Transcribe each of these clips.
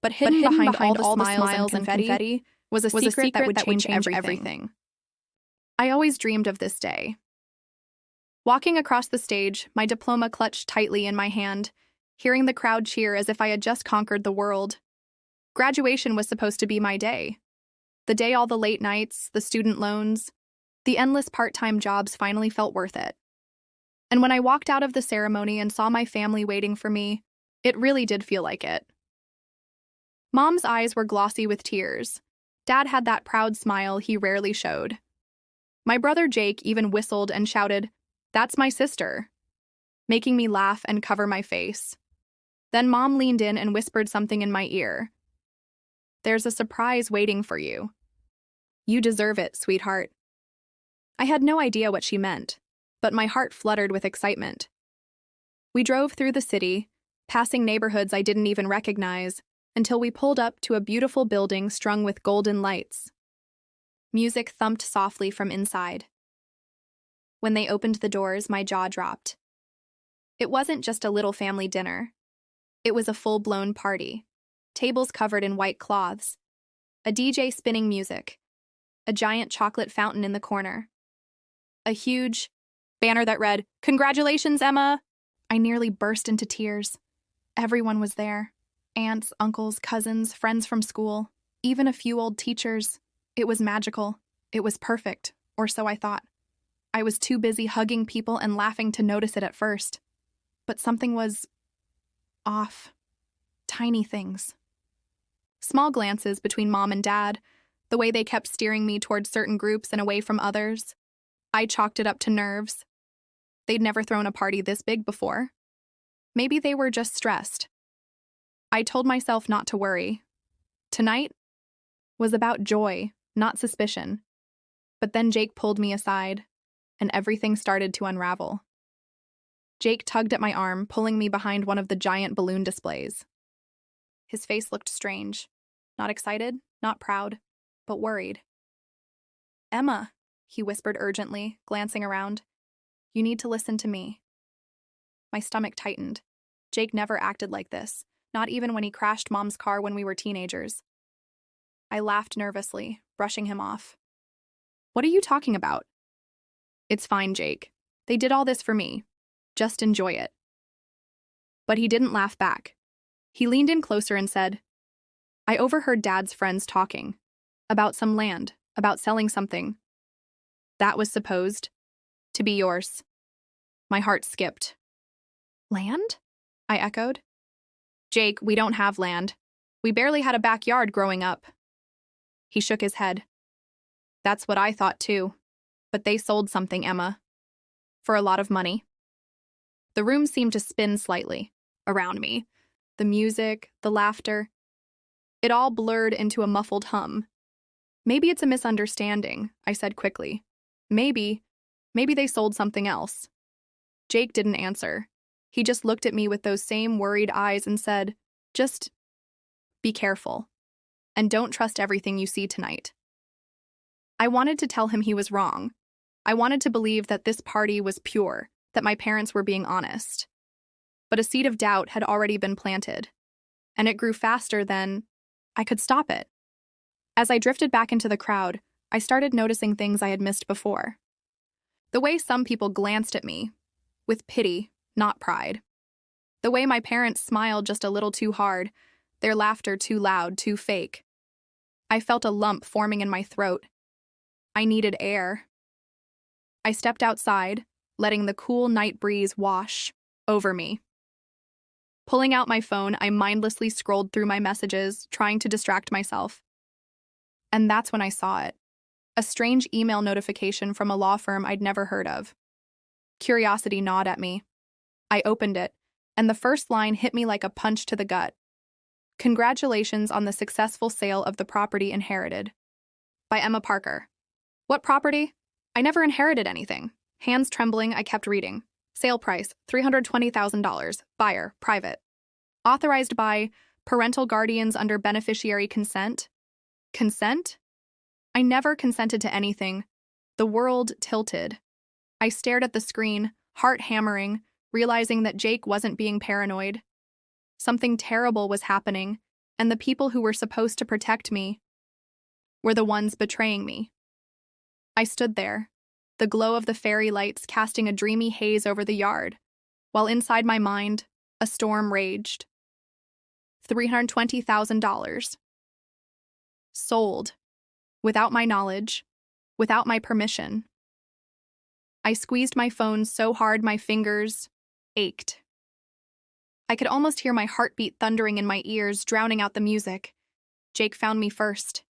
But hidden behind all the smiles and confetti was a secret that would change everything. I always dreamed of this day. Walking across the stage, my diploma clutched tightly in my hand, hearing the crowd cheer as if I had just conquered the world. Graduation was supposed to be my day. The day all the late nights, the student loans, the endless part-time jobs finally felt worth it. And when I walked out of the ceremony and saw my family waiting for me, it really did feel like it. Mom's eyes were glossy with tears. Dad had that proud smile he rarely showed. My brother Jake even whistled and shouted, "That's my sister," making me laugh and cover my face. Then Mom leaned in and whispered something in my ear. "There's a surprise waiting for you. You deserve it, sweetheart." I had no idea what she meant, but my heart fluttered with excitement. We drove through the city, passing neighborhoods I didn't even recognize, until we pulled up to a beautiful building strung with golden lights. Music thumped softly from inside. When they opened the doors, my jaw dropped. It wasn't just a little family dinner. It was a full-blown party. Tables covered in white cloths, a DJ spinning music, a giant chocolate fountain in the corner, a huge banner that read, "Congratulations, Emma!" I nearly burst into tears. Everyone was there. Aunts, uncles, cousins, friends from school, even a few old teachers. It was magical. It was perfect, or so I thought. I was too busy hugging people and laughing to notice it at first. But something was off. Tiny things. Small glances between Mom and Dad, the way they kept steering me towards certain groups and away from others. I chalked it up to nerves. They'd never thrown a party this big before. Maybe they were just stressed. I told myself not to worry. Tonight was about joy, not suspicion. But then Jake pulled me aside, and everything started to unravel. Jake tugged at my arm, pulling me behind one of the giant balloon displays. His face looked strange. Not excited, not proud, but worried. "Emma," he whispered urgently, glancing around. "You need to listen to me." My stomach tightened. Jake never acted like this, not even when he crashed Mom's car when we were teenagers. I laughed nervously, brushing him off. "What are you talking about?" "It's fine, Jake. They did all this for me. Just enjoy it." But he didn't laugh back. He leaned in closer and said, "I overheard Dad's friends talking. About some land, about selling something. That was supposed to be yours." My heart skipped. "Land?" I echoed. "Jake, we don't have land. We barely had a backyard growing up." He shook his head. "That's what I thought too. But they sold something, Emma. For a lot of money." The room seemed to spin slightly around me. The music, the laughter. It all blurred into a muffled hum. "Maybe it's a misunderstanding," I said quickly. Maybe they sold something else." Jake didn't answer. He just looked at me with those same worried eyes and said, "Just be careful. And don't trust everything you see tonight." I wanted to tell him he was wrong. I wanted to believe that this party was pure, that my parents were being honest. But a seed of doubt had already been planted, and it grew faster than I could stop it. As I drifted back into the crowd, I started noticing things I had missed before. The way some people glanced at me, with pity, not pride. The way my parents smiled just a little too hard, their laughter too loud, too fake. I felt a lump forming in my throat. I needed air. I stepped outside, letting the cool night breeze wash over me. Pulling out my phone, I mindlessly scrolled through my messages, trying to distract myself. And that's when I saw it. A strange email notification from a law firm I'd never heard of. Curiosity gnawed at me. I opened it, and the first line hit me like a punch to the gut. "Congratulations on the successful sale of the property inherited. By Emma Parker." What property? I never inherited anything. Hands trembling, I kept reading. Sale price, $320,000. Buyer, private. Authorized by parental guardians under beneficiary consent. Consent? I never consented to anything. The world tilted. I stared at the screen, heart hammering, realizing that Jake wasn't being paranoid. Something terrible was happening, and the people who were supposed to protect me were the ones betraying me. I stood there, the glow of the fairy lights casting a dreamy haze over the yard, while inside my mind, a storm raged. $320,000. Sold. Without my knowledge. Without my permission. I squeezed my phone so hard my fingers ached. I could almost hear my heartbeat thundering in my ears, drowning out the music. Jake found me first.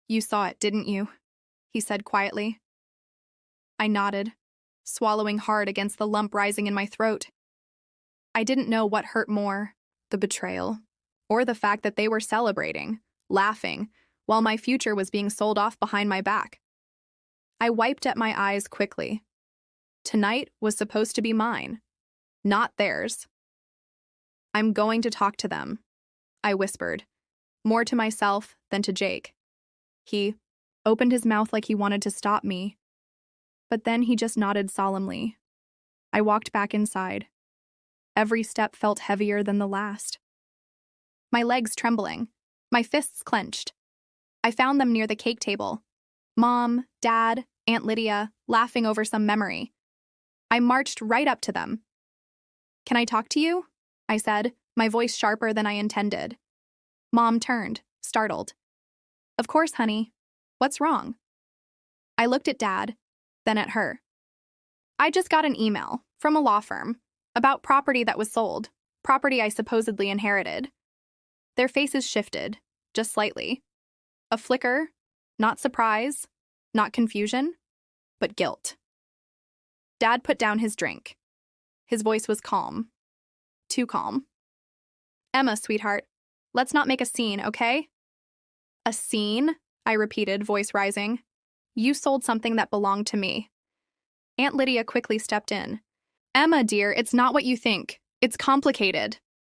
You saw it, didn't you? He said quietly. I nodded, swallowing hard against the lump rising in my throat. I didn't know what hurt more, the betrayal, or the fact that they were celebrating, laughing, while my future was being sold off behind my back. I wiped at my eyes quickly. Tonight was supposed to be mine, not theirs. I'm going to talk to them, I whispered, more to myself than to Jake. He opened his mouth like he wanted to stop me, but then he just nodded solemnly. I walked back inside. Every step felt heavier than the last. My legs trembling, my fists clenched. I found them near the cake table. Mom, Dad, Aunt Lydia, laughing over some memory. I marched right up to them. Can I talk to you? I said, my voice sharper than I intended. Mom turned, startled. Of course, honey. What's wrong? I looked at Dad, then at her. I just got an email from a law firm about property that was sold, property I supposedly inherited. Their faces shifted, just slightly. A flicker, not surprise, not confusion, but guilt. Dad put down his drink. His voice was calm. Too calm. Emma, sweetheart, let's not make a scene, okay? A scene? I repeated, voice rising. You sold something that belonged to me. Aunt Lydia quickly stepped in. Emma, dear, it's not what you think. It's complicated.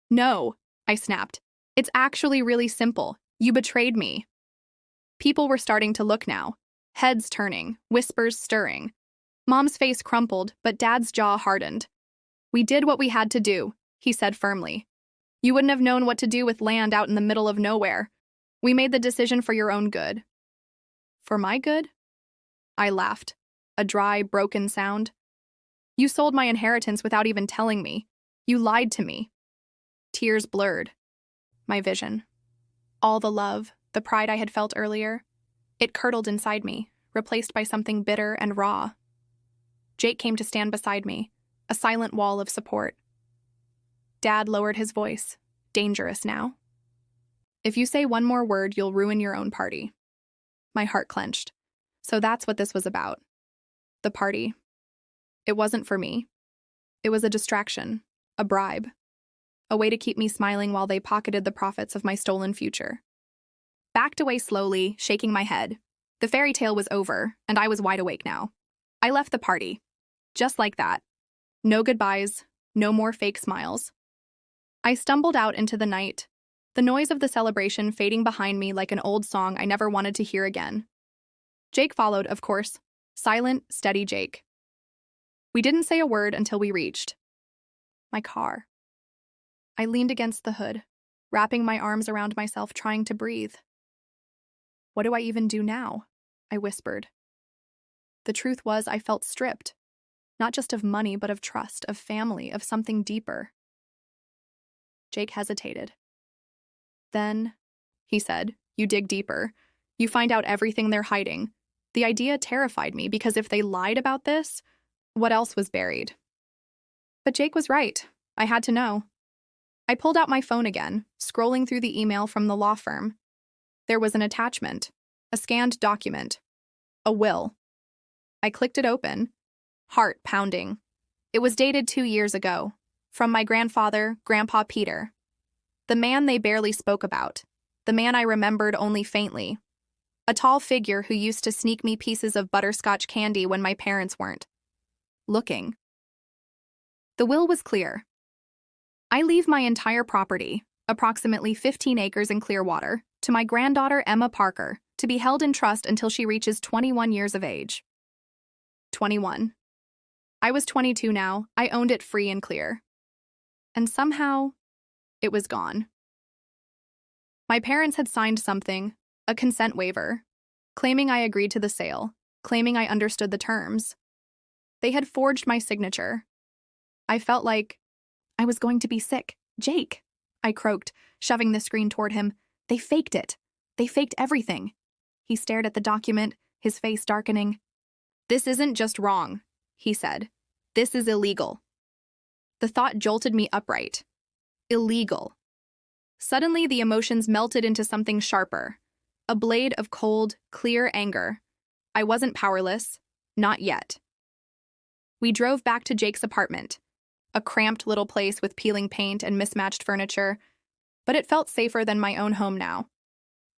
No, I snapped. It's actually really simple. You betrayed me. People were starting to look now, heads turning, whispers stirring. Mom's face crumpled, but Dad's jaw hardened. We did what we had to do, he said firmly. You wouldn't have known what to do with land out in the middle of nowhere. We made the decision for your own good. For my good? I laughed, a dry, broken sound. You sold my inheritance without even telling me. You lied to me. Tears blurred my vision. All the love, the pride I had felt earlier, it curdled inside me, replaced by something bitter and raw. Jake came to stand beside me, a silent wall of support. Dad lowered his voice, dangerous now. If you say one more word, you'll ruin your own party. My heart clenched. So that's what this was about. The party. It wasn't for me. It was a distraction, a bribe, a way to keep me smiling while they pocketed the profits of my stolen future. Backed away slowly, shaking my head. The fairy tale was over, and I was wide awake now. I left the party. Just like that. No goodbyes, no more fake smiles. I stumbled out into the night, the noise of the celebration fading behind me like an old song I never wanted to hear again. Jake followed, of course. Silent, steady Jake. We didn't say a word until we reached my car. I leaned against the hood, wrapping my arms around myself, trying to breathe. What do I even do now? I whispered. The truth was, I felt stripped. Not just of money, but of trust, of family, of something deeper. Jake hesitated. Then, he said, you dig deeper. You find out everything they're hiding. The idea terrified me because if they lied about this, what else was buried? But Jake was right. I had to know. I pulled out my phone again, scrolling through the email from the law firm. There was an attachment, a scanned document, a will. I clicked it open, heart pounding. It was dated 2 years ago, from my grandfather, Grandpa Peter. The man they barely spoke about, the man I remembered only faintly. A tall figure who used to sneak me pieces of butterscotch candy when my parents weren't looking. The will was clear. I leave my entire property, approximately 15 acres in Clearwater, to my granddaughter Emma Parker, to be held in trust until she reaches 21 years of age. 21. I was 22 now. I owned it free and clear. And somehow, it was gone. My parents had signed something, a consent waiver, claiming I agreed to the sale, claiming I understood the terms. They had forged my signature. I felt like I was going to be sick. Jake, I croaked, shoving the screen toward him. They faked it. They faked everything. He stared at the document, his face darkening. This isn't just wrong, he said. This is illegal. The thought jolted me upright. Illegal. Suddenly, the emotions melted into something sharper, a blade of cold, clear anger. I wasn't powerless. Not yet. We drove back to Jake's apartment, a cramped little place with peeling paint and mismatched furniture, but it felt safer than my own home now.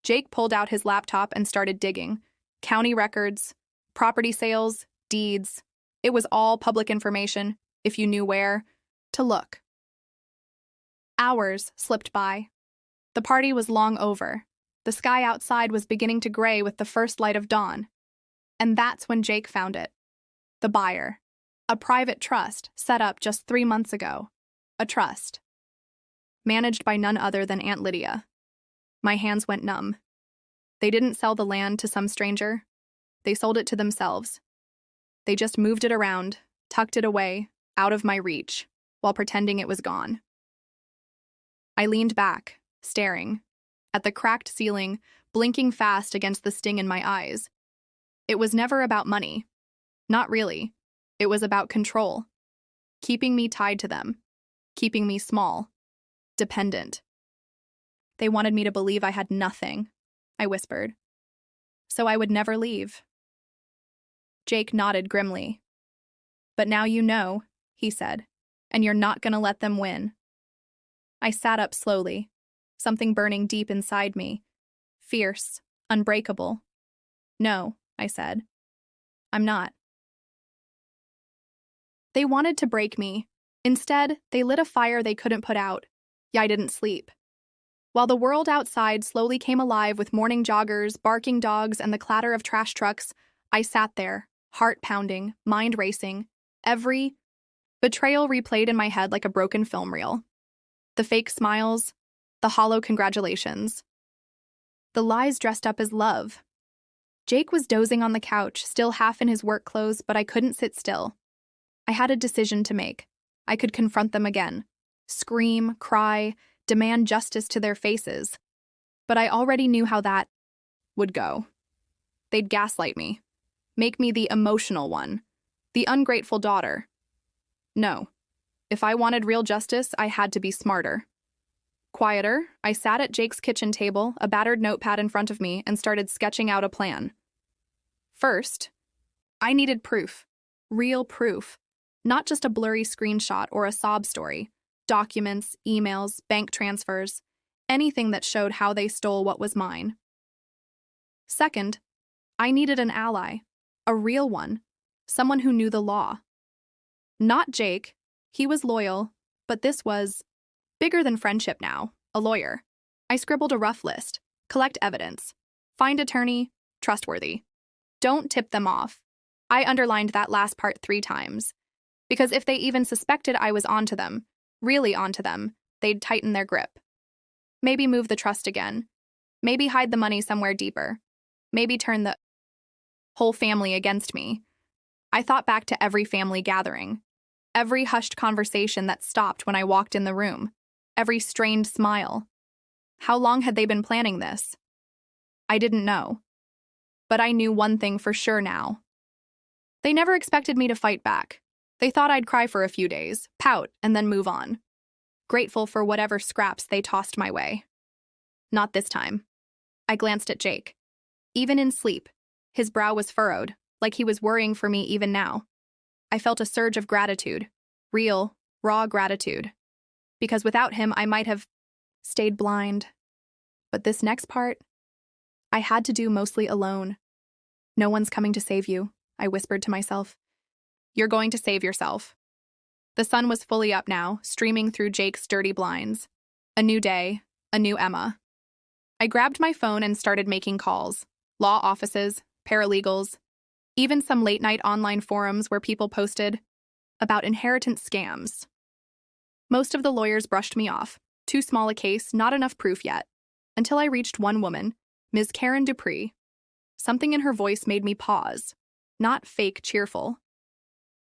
Jake pulled out his laptop and started digging. County records, property sales, deeds. It was all public information, if you knew where to look. Hours slipped by. The party was long over. The sky outside was beginning to gray with the first light of dawn. And that's when Jake found it. The buyer. A private trust set up just 3 months ago. A trust. Managed by none other than Aunt Lydia. My hands went numb. They didn't sell the land to some stranger. They sold it to themselves. They just moved it around, tucked it away, out of my reach, while pretending it was gone. I leaned back, staring, at the cracked ceiling, blinking fast against the sting in my eyes. It was never about money. Not really. It was about control. Keeping me tied to them. Keeping me small. Dependent. They wanted me to believe I had nothing, I whispered. So I would never leave. Jake nodded grimly. But now you know, he said, and you're not gonna let them win. I sat up slowly, something burning deep inside me. Fierce, unbreakable. No, I said. I'm not. They wanted to break me. Instead, they lit a fire they couldn't put out. I didn't sleep. While the world outside slowly came alive with morning joggers, barking dogs, and the clatter of trash trucks, I sat there, heart pounding, mind racing. Every betrayal replayed in my head like a broken film reel. The fake smiles, the hollow congratulations. The lies dressed up as love. Jake was dozing on the couch, still half in his work clothes, but I couldn't sit still. I had a decision to make. I could confront them again. Scream, cry, demand justice to their faces. But I already knew how that would go. They'd gaslight me. Make me the emotional one. The ungrateful daughter. No. If I wanted real justice, I had to be smarter. Quieter, I sat at Jake's kitchen table, a battered notepad in front of me, and started sketching out a plan. First, I needed proof. Real proof. Not just a blurry screenshot or a sob story. Documents, emails, bank transfers, anything that showed how they stole what was mine. Second, I needed an ally. A real one. Someone who knew the law. Not Jake. He was loyal, but this was bigger than friendship now, a lawyer. I scribbled a rough list. Collect evidence. Find attorney. Trustworthy. Don't tip them off. I underlined that last part 3 times. Because if they even suspected I was onto them, really onto them, they'd tighten their grip. Maybe move the trust again. Maybe hide the money somewhere deeper. Maybe turn the whole family against me. I thought back to every family gathering. Every hushed conversation that stopped when I walked in the room. Every strained smile. How long had they been planning this? I didn't know. But I knew one thing for sure now. They never expected me to fight back. They thought I'd cry for a few days, pout, and then move on. Grateful for whatever scraps they tossed my way. Not this time. I glanced at Jake. Even in sleep, his brow was furrowed, like he was worrying for me even now. I felt a surge of gratitude. Real, raw gratitude. Because without him, I might have stayed blind. But this next part, I had to do mostly alone. No one's coming to save you, I whispered to myself. You're going to save yourself. The sun was fully up now, streaming through Jake's dirty blinds. A new day, a new Emma. I grabbed my phone and started making calls. Law offices, paralegals, even some late-night online forums where people posted about inheritance scams. Most of the lawyers brushed me off. Too small a case, not enough proof yet. Until I reached one woman, Ms. Karen Dupree. Something in her voice made me pause. Not fake cheerful.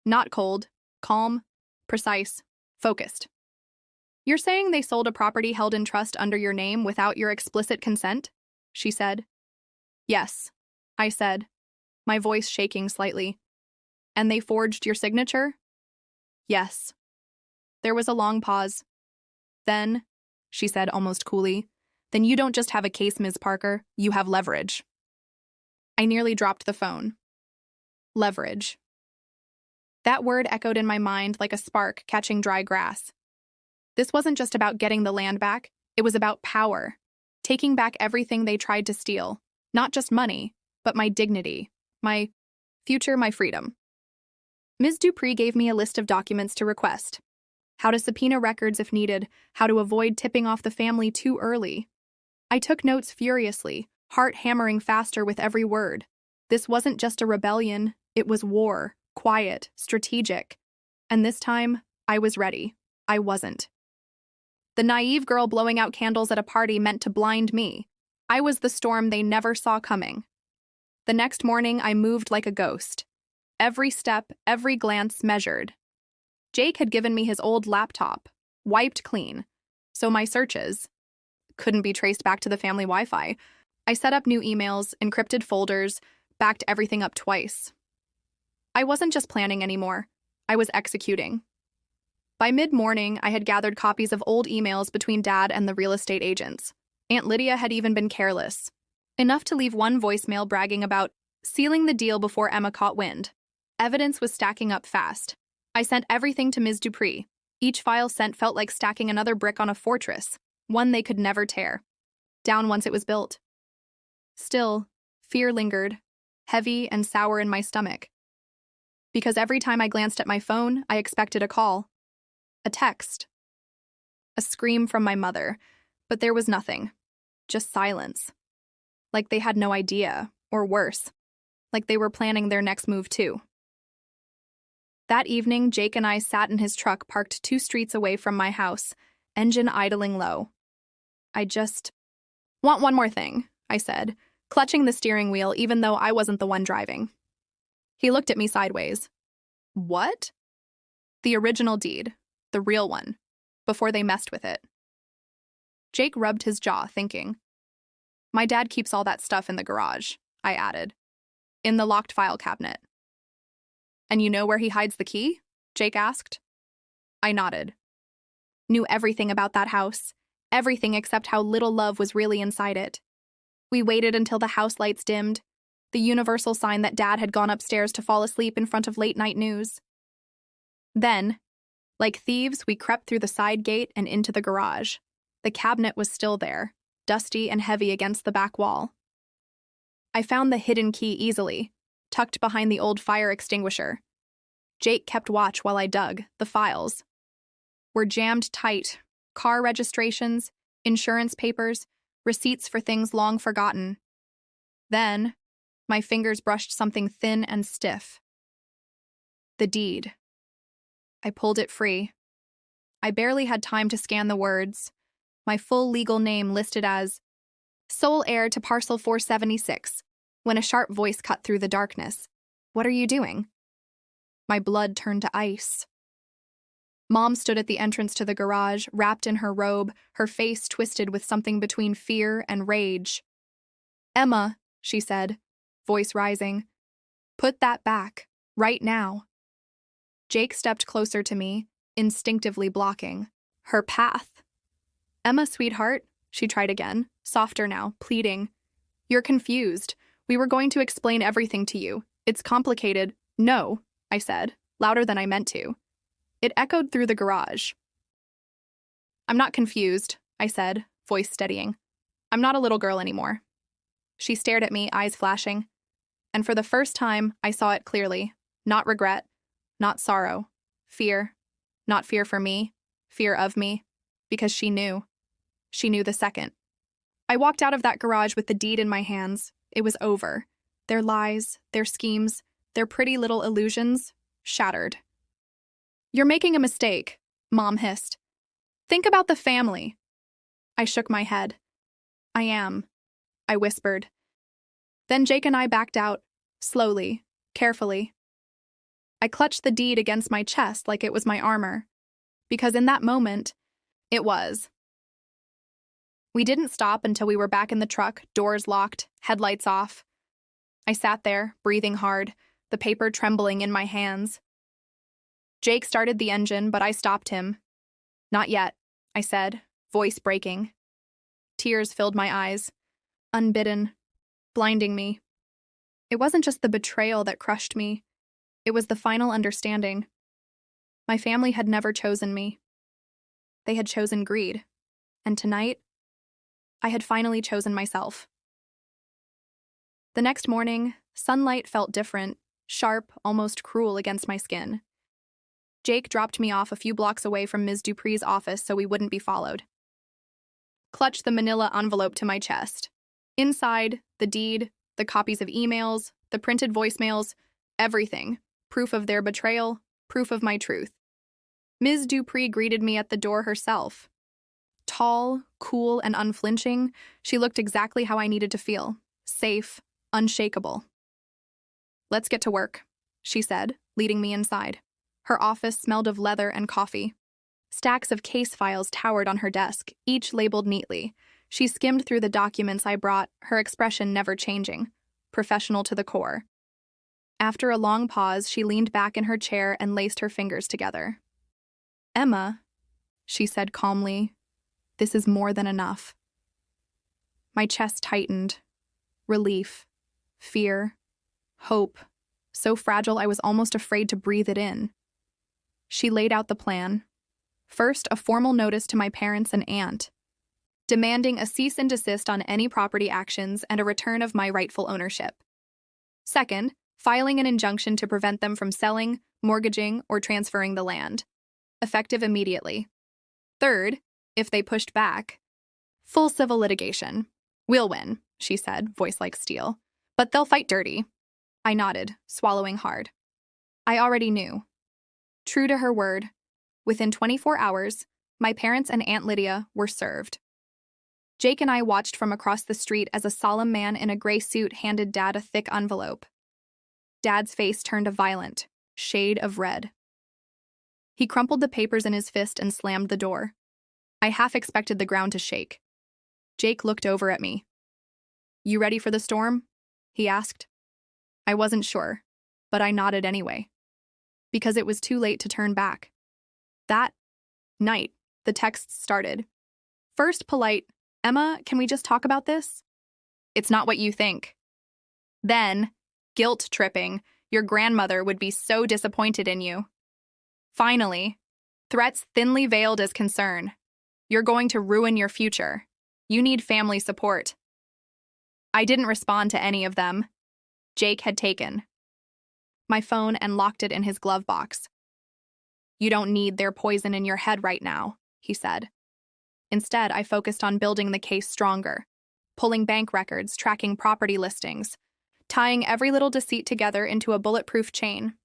Not cold, calm, precise, focused. "You're saying they sold a property held in trust under your name without your explicit consent?" she said. "Yes," I said, my voice shaking slightly. "And they forged your signature?" "Yes." There was a long pause. "Then," she said almost coolly, "then you don't just have a case, Ms. Parker, you have leverage." I nearly dropped the phone. Leverage. That word echoed in my mind like a spark catching dry grass. This wasn't just about getting the land back, it was about power. Taking back everything they tried to steal. Not just money, but my dignity, my future, my freedom. Ms. Dupree gave me a list of documents to request. How to subpoena records if needed, how to avoid tipping off the family too early. I took notes furiously, heart hammering faster with every word. This wasn't just a rebellion, it was war, quiet, strategic. And this time, I was ready. I wasn't. The naive girl blowing out candles at a party meant to blind me. I was the storm they never saw coming. The next morning, I moved like a ghost. Every step, every glance measured. Jake had given me his old laptop, wiped clean, so my searches couldn't be traced back to the family Wi-Fi. I set up new emails, encrypted folders, backed everything up twice. I wasn't just planning anymore. I was executing. By mid-morning, I had gathered copies of old emails between Dad and the real estate agents. Aunt Lydia had even been careless. Enough to leave one voicemail bragging about sealing the deal before Emma caught wind. Evidence was stacking up fast. I sent everything to Ms. Dupree. Each file sent felt like stacking another brick on a fortress, one they could never tear down once it was built. Still, fear lingered, heavy and sour in my stomach. Because every time I glanced at my phone, I expected a call. A text. A scream from my mother, but there was nothing. Just silence. Like they had no idea, or worse, like they were planning their next move too. That evening, Jake and I sat in his truck parked 2 streets away from my house, engine idling low. "I just want one more thing," I said, clutching the steering wheel even though I wasn't the one driving. He looked at me sideways. "What?" "The original deed. The real one. Before they messed with it." Jake rubbed his jaw, thinking. "My dad keeps all that stuff in the garage," I added. "In the locked file cabinet." "And you know where he hides the key?" Jake asked. I nodded. Knew everything about that house. Everything except how little love was really inside it. We waited until the house lights dimmed, the universal sign that Dad had gone upstairs to fall asleep in front of late-night news. Then, like thieves, we crept through the side gate and into the garage. The cabinet was still there, dusty and heavy against the back wall. I found the hidden key easily, tucked behind the old fire extinguisher. Jake kept watch while I dug. The files were jammed tight. Car registrations, insurance papers, receipts for things long forgotten. Then, my fingers brushed something thin and stiff. The deed. I pulled it free. I barely had time to scan the words. My full legal name listed as sole heir to parcel 476, when a sharp voice cut through the darkness. "What are you doing?" My blood turned to ice. Mom stood at the entrance to the garage, wrapped in her robe, her face twisted with something between fear and rage. "Emma," she said, voice rising, "put that back, right now." Jake stepped closer to me, instinctively blocking her path. "Emma, sweetheart," she tried again, softer now, pleading. "You're confused. We were going to explain everything to you. It's complicated." "No," I said, louder than I meant to. It echoed through the garage. "I'm not confused," I said, voice steadying. "I'm not a little girl anymore." She stared at me, eyes flashing. And for the first time, I saw it clearly. Not regret, not sorrow. Fear. Not fear for me, fear of me. Because she knew. She knew the second. I walked out of that garage with the deed in my hands. It was over. Their lies, their schemes, their pretty little illusions, shattered. "You're making a mistake," Mom hissed. Think about the family. I shook my head. I am, I whispered. Then Jake and I backed out, slowly, carefully. I clutched the deed against my chest like it was my armor, because in that moment, it was. We didn't stop until we were back in the truck, doors locked, headlights off. I sat there, breathing hard, the paper trembling in my hands. Jake started the engine, but I stopped him. Not yet, I said, voice breaking. Tears filled my eyes, unbidden, blinding me. It wasn't just the betrayal that crushed me. It was the final understanding. My family had never chosen me. They had chosen greed. And tonight, I had finally chosen myself. The next morning, sunlight felt different, sharp, almost cruel against my skin. Jake dropped me off a few blocks away from Ms. Dupree's office so we wouldn't be followed. Clutched the manila envelope to my chest. Inside, the deed, the copies of emails, the printed voicemails, everything. Proof of their betrayal, proof of my truth. Ms. Dupree greeted me at the door herself. Tall, cool, and unflinching, she looked exactly how I needed to feel. Safe, unshakable. "Let's get to work," she said, leading me inside. Her office smelled of leather and coffee. Stacks of case files towered on her desk, each labeled neatly. She skimmed through the documents I brought, her expression never changing, professional to the core. After a long pause, she leaned back in her chair and laced her fingers together. "Emma," she said calmly, "this is more than enough." My chest tightened. Relief, fear, hope, so fragile I was almost afraid to breathe it in. She laid out the plan. First, a formal notice to my parents and aunt, demanding a cease and desist on any property actions and a return of my rightful ownership. Second, filing an injunction to prevent them from selling, mortgaging, or transferring the land, effective immediately. Third, if they pushed back, full civil litigation. "We'll win," she said, voice like steel. "But they'll fight dirty." I nodded, swallowing hard. I already knew. True to her word, within 24 hours, my parents and Aunt Lydia were served. Jake and I watched from across the street as a solemn man in a gray suit handed Dad a thick envelope. Dad's face turned a violent shade of red. He crumpled the papers in his fist and slammed the door. I half expected the ground to shake. Jake looked over at me. "You ready for the storm?" he asked. I wasn't sure, but I nodded anyway, because it was too late to turn back. That night, the texts started. First, polite, "Emma, can we just talk about this?" "It's not what you think." Then, guilt-tripping, "Your grandmother would be so disappointed in you." Finally, threats thinly veiled as concern. "You're going to ruin your future. You need family support." I didn't respond to any of them. Jake had taken my phone and locked it in his glove box. "You don't need their poison in your head right now," he said. Instead, I focused on building the case stronger, pulling bank records, tracking property listings, tying every little deceit together into a bulletproof chain.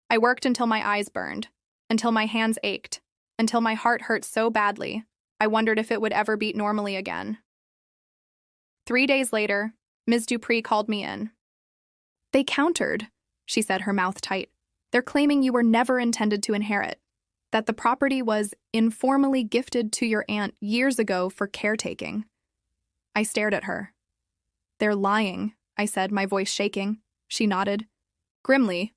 I worked until my eyes burned, until my hands ached, until my heart hurt so badly, I wondered if it would ever beat normally again. 3 days later, Ms. Dupree called me in. "They countered," she said, her mouth tight. "They're claiming you were never intended to inherit, that the property was informally gifted to your aunt years ago for caretaking." I stared at her. "They're lying," I said, my voice shaking. She nodded. Grimly,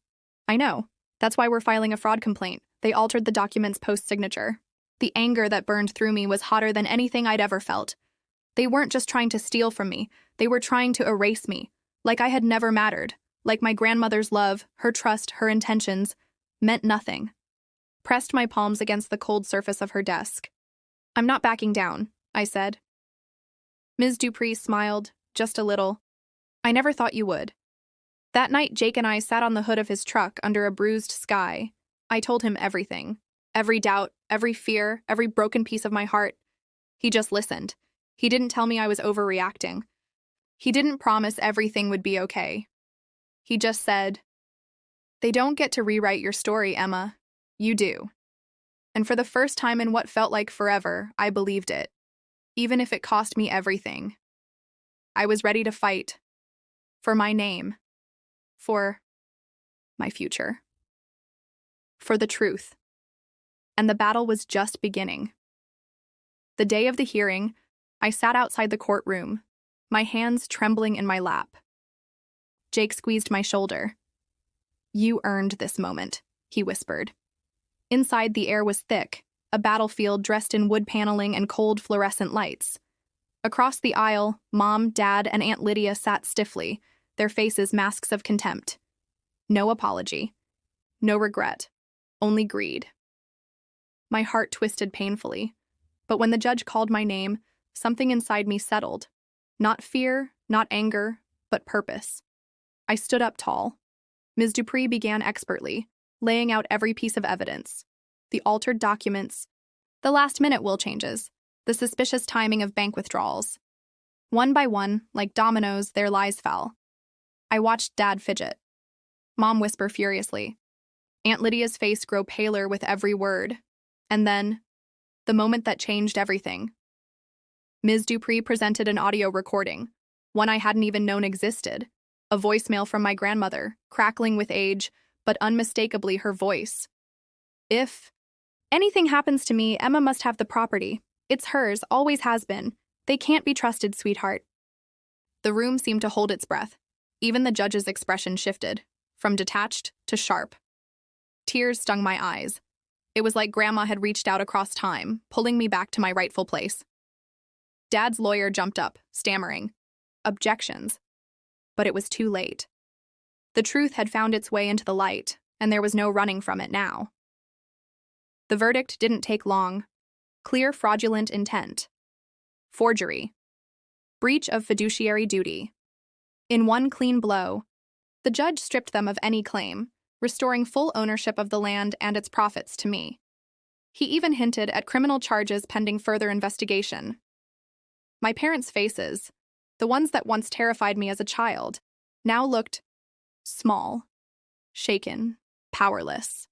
"I know. That's why we're filing a fraud complaint. They altered the documents post-signature." The anger that burned through me was hotter than anything I'd ever felt. They weren't just trying to steal from me. They were trying to erase me, like I had never mattered, like my grandmother's love, her trust, her intentions, meant nothing. Pressed my palms against the cold surface of her desk. "I'm not backing down," I said. Ms. Dupree smiled, just a little. "I never thought you would." That night, Jake and I sat on the hood of his truck under a bruised sky. I told him everything. Every doubt, every fear, every broken piece of my heart. He just listened. He didn't tell me I was overreacting. He didn't promise everything would be okay. He just said, "They don't get to rewrite your story, Emma. You do." And for the first time in what felt like forever, I believed it, even if it cost me everything. I was ready to fight. For my name. For my future. For the truth. And the battle was just beginning. The day of the hearing, I sat outside the courtroom, my hands trembling in my lap. Jake squeezed my shoulder. "You earned this moment," he whispered. Inside, the air was thick, a battlefield dressed in wood paneling and cold fluorescent lights. Across the aisle, Mom, Dad, and Aunt Lydia sat stiffly, their faces masks of contempt. No apology. No regret. Only greed. My heart twisted painfully, but when the judge called my name, something inside me settled. Not fear, not anger, but purpose. I stood up tall. Ms. Dupree began expertly, laying out every piece of evidence. The altered documents, the last-minute will changes, the suspicious timing of bank withdrawals. One by one, like dominoes, their lies fell. I watched Dad fidget. Mom whisper furiously. Aunt Lydia's face grow paler with every word. And then, the moment that changed everything. Ms. Dupree presented an audio recording, one I hadn't even known existed, a voicemail from my grandmother, crackling with age, but unmistakably her voice. "If anything happens to me, Emma must have the property. It's hers, always has been. They can't be trusted, sweetheart." The room seemed to hold its breath. Even the judge's expression shifted, from detached to sharp. Tears stung my eyes. It was like Grandma had reached out across time, pulling me back to my rightful place. Dad's lawyer jumped up, stammering. Objections. But it was too late. The truth had found its way into the light, and there was no running from it now. The verdict didn't take long. Clear fraudulent intent. Forgery. Breach of fiduciary duty. In one clean blow, the judge stripped them of any claim, restoring full ownership of the land and its profits to me. He even hinted at criminal charges pending further investigation. My parents' faces, the ones that once terrified me as a child, now looked small, shaken, powerless.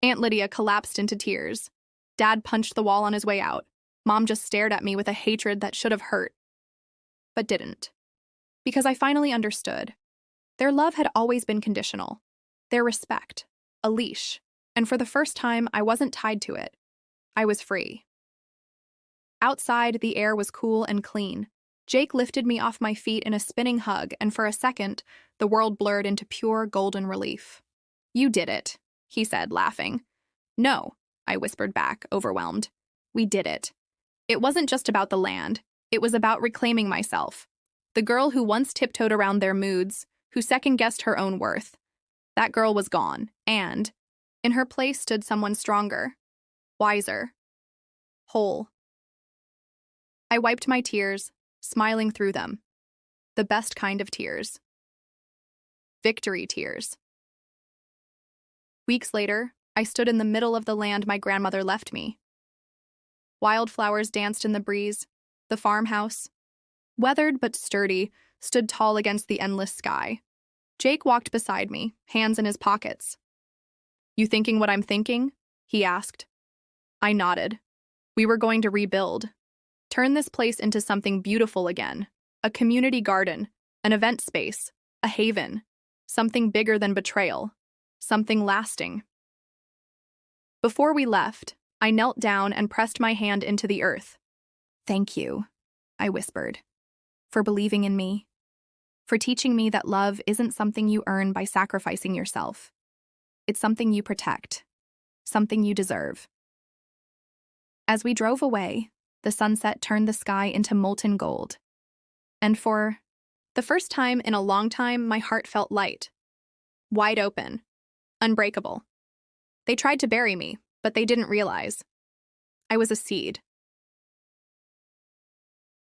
Aunt Lydia collapsed into tears. Dad punched the wall on his way out. Mom just stared at me with a hatred that should have hurt, but didn't. Because I finally understood. Their love had always been conditional. Their respect, a leash, and for the first time, I wasn't tied to it. I was free. Outside, the air was cool and clean. Jake lifted me off my feet in a spinning hug, and for a second, the world blurred into pure golden relief. "You did it," he said, laughing. "No," I whispered back, overwhelmed. "We did it. It wasn't just about the land. It was about reclaiming myself. The girl who once tiptoed around their moods, who second-guessed her own worth. That girl was gone, and in her place stood someone stronger, wiser, whole." I wiped my tears, smiling through them. The best kind of tears. Victory tears. Weeks later, I stood in the middle of the land my grandmother left me. Wildflowers danced in the breeze. The farmhouse, weathered but sturdy, stood tall against the endless sky. Jake walked beside me, hands in his pockets. "You thinking what I'm thinking?" he asked. I nodded. We were going to rebuild. Turn this place into something beautiful again. A community garden, an event space, a haven. Something bigger than betrayal. Something lasting. Before we left, I knelt down and pressed my hand into the earth. "Thank you," I whispered, "for believing in me, for teaching me that love isn't something you earn by sacrificing yourself. It's something you protect, something you deserve." As we drove away, the sunset turned the sky into molten gold. And for the first time in a long time, my heart felt light, wide open, unbreakable. They tried to bury me, but they didn't realize. I was a seed,